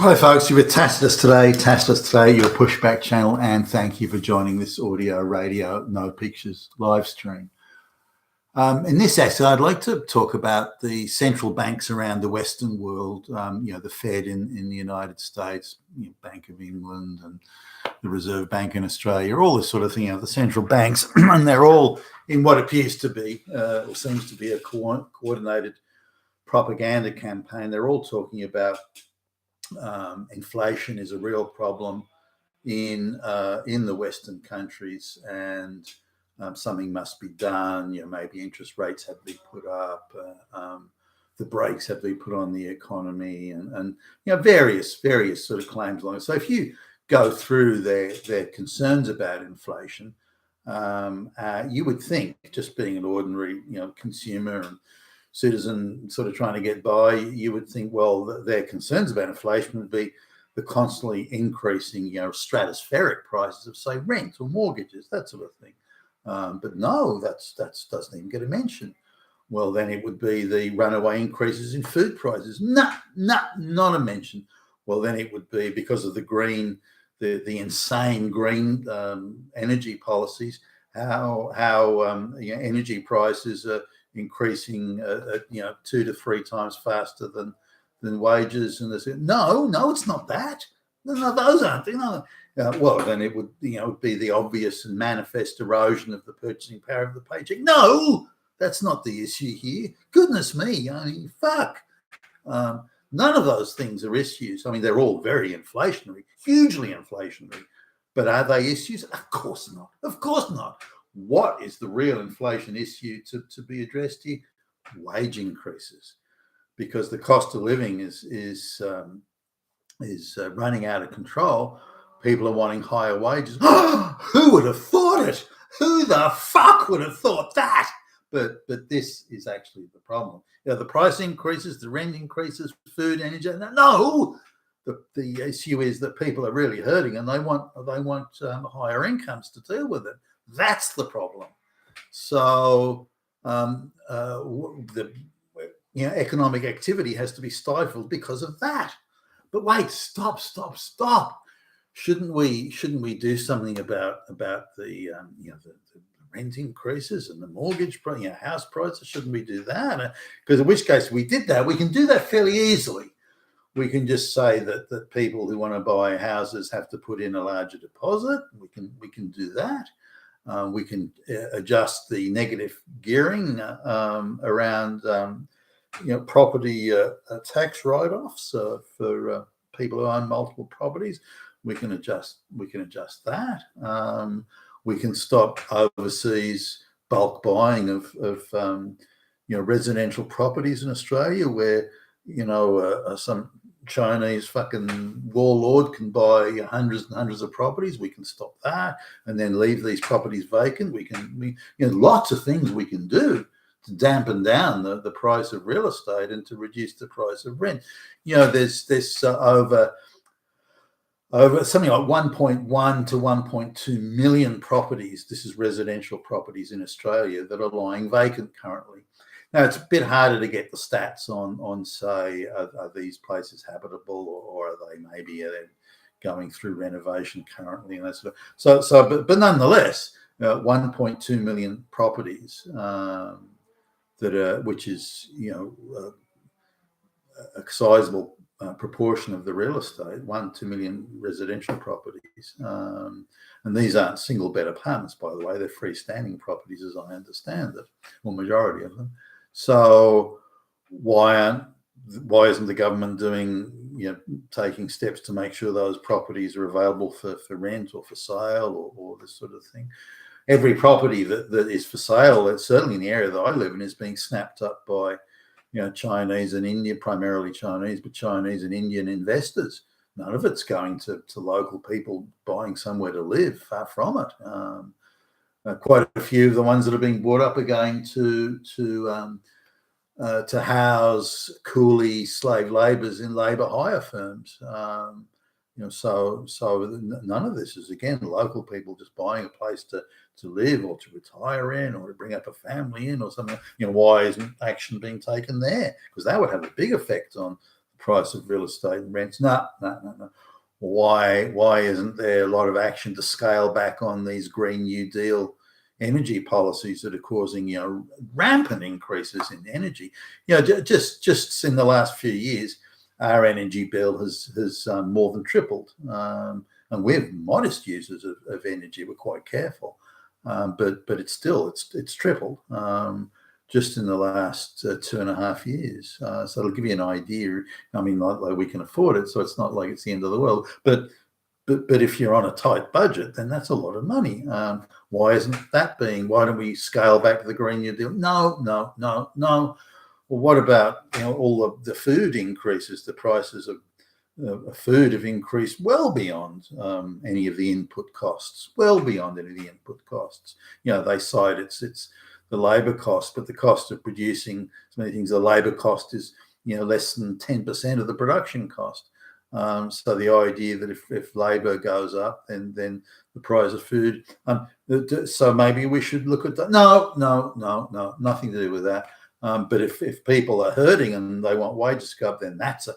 Hi folks, you're with Tacitus today, your pushback channel, and thank you for joining this audio, radio, no pictures live stream. In this essay, I'd like to talk about the central banks around the Western world, the Fed in the United States, Bank of England and the Reserve Bank in Australia, all this sort of thing, the central banks, and they're all in what appears to be, or seems to be a coordinated propaganda campaign. They're all talking about inflation is a real problem in the Western countries, and something must be done. Maybe interest rates have to be put up, the brakes have to be put on the economy, and various sort of claims along. So if you go through their concerns about inflation, you would think, just being an ordinary consumer and citizen sort of trying to get by, you would think, well, their concerns about inflation would be the constantly increasing, stratospheric prices of, say, rent or mortgages, that sort of thing. But no, that doesn't even get a mention. Well, then it would be the runaway increases in food prices. Not a mention. Well, then it would be because of the insane green energy policies, how energy prices are increasing 2 to 3 times faster than wages, and this. No, it's not that. No, those aren't. Well, then it would be the obvious and manifest erosion of the purchasing power of the paycheck. No, that's not the issue here. Goodness me, fuck. None of those things are issues. I mean, they're all very inflationary, hugely inflationary. But are they issues? Of course not. Of course not. What is the real inflation issue to be addressed here? Wage increases, because the cost of living is running out of control. People are wanting higher wages. Who would have thought it? Who the fuck would have thought that? But this is actually the problem. The price increases, the rent increases, food, energy. No, the issue is that people are really hurting, and they want higher incomes to deal with it. That's the problem. So the economic activity has to be stifled because of that. But wait, stop. Shouldn't we do something about the rent increases and the mortgage house prices? Shouldn't we do that? Because in which case, we did that. We can do that fairly easily. We can just say that people who want to buy houses have to put in a larger deposit. We can do that. We can adjust the negative gearing around property tax write-offs for people who own multiple properties. We can adjust that. We can stop overseas bulk buying of residential properties in Australia, where some Chinese fucking warlord can buy hundreds and hundreds of properties. We can stop that and then leave these properties vacant. We lots of things we can do to dampen down the price of real estate and to reduce the price of rent. There's over something like 1.1 to 1.2 million properties. This is residential properties in Australia that are lying vacant currently. Now, it's a bit harder to get the stats on say, are these places habitable, or are they maybe going through renovation currently, and that sort of. But nonetheless, 1.2 million properties which is a sizable proportion of the real estate, 1-2 million residential properties, and these aren't single bed apartments, by the way. They're freestanding properties, as I understand it, or majority of them. So why isn't the government taking steps to make sure those properties are available for rent or for sale or this sort of thing? Every property that is for sale, certainly in the area that I live in, is being snapped up by Chinese and Indian, primarily Chinese, but Chinese and Indian investors. None of it's going to local people buying somewhere to live. Far from it. Quite a few of the ones that are being bought up are going to house coolie slave labourers in labour hire firms. So none of this is, again, local people just buying a place to live or to retire in or to bring up a family in or something. Why isn't action being taken there? Because that would have a big effect on price of real estate and rents. No, no, no, no. Why isn't there a lot of action to scale back on these Green New Deal energy policies that are causing rampant increases in energy? Just in the last few years, our energy bill has more than tripled, and we're modest users of energy. We're quite careful, but it's tripled. Just in the last 2.5 years. So it'll give you an idea. I mean, like we can afford it, so it's not like it's the end of the world. But if you're on a tight budget, then that's a lot of money. Why isn't that being? Why don't we scale back the Green New Deal? No, no, no, no. Well, what about all of the food increases? The prices of food have increased well beyond any of the input costs. Well beyond any of the input costs. They cite it's the labour cost, but the cost of producing so many things, the labour cost is less than 10% of the production cost. So the idea that if labour goes up, then the price of food. So maybe we should look at that. No, nothing to do with that. But if people are hurting and they want wages to go up, then that's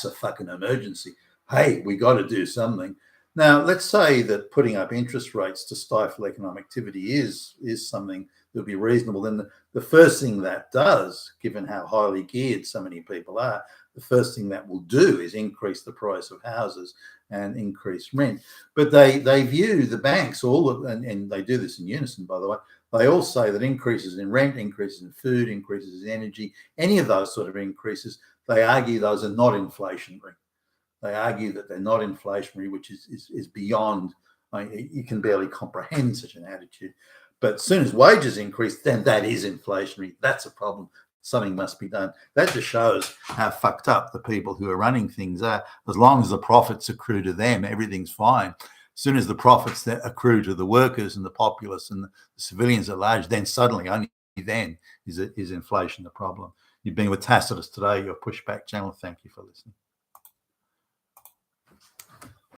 a fucking emergency. Hey, we got to do something. Now, let's say that putting up interest rates to stifle economic activity is something that would be reasonable. Then the first thing that does, given how highly geared so many people are, the first thing that will do is increase the price of houses and increase rent. But they view the banks, and they do this in unison, by the way. They all say that increases in rent, increases in food, increases in energy, any of those sort of increases, they argue those are not inflationary. They argue that they're not inflationary, which is beyond. You can barely comprehend such an attitude. But as soon as wages increase, then that is inflationary. That's a problem. Something must be done. That just shows how fucked up the people who are running things are. As long as the profits accrue to them, everything's fine. As soon as the profits that accrue to the workers and the populace and the civilians at large, then suddenly, only then, is inflation the problem. You've been with Tacitus today, your Pushback channel. Thank you for listening.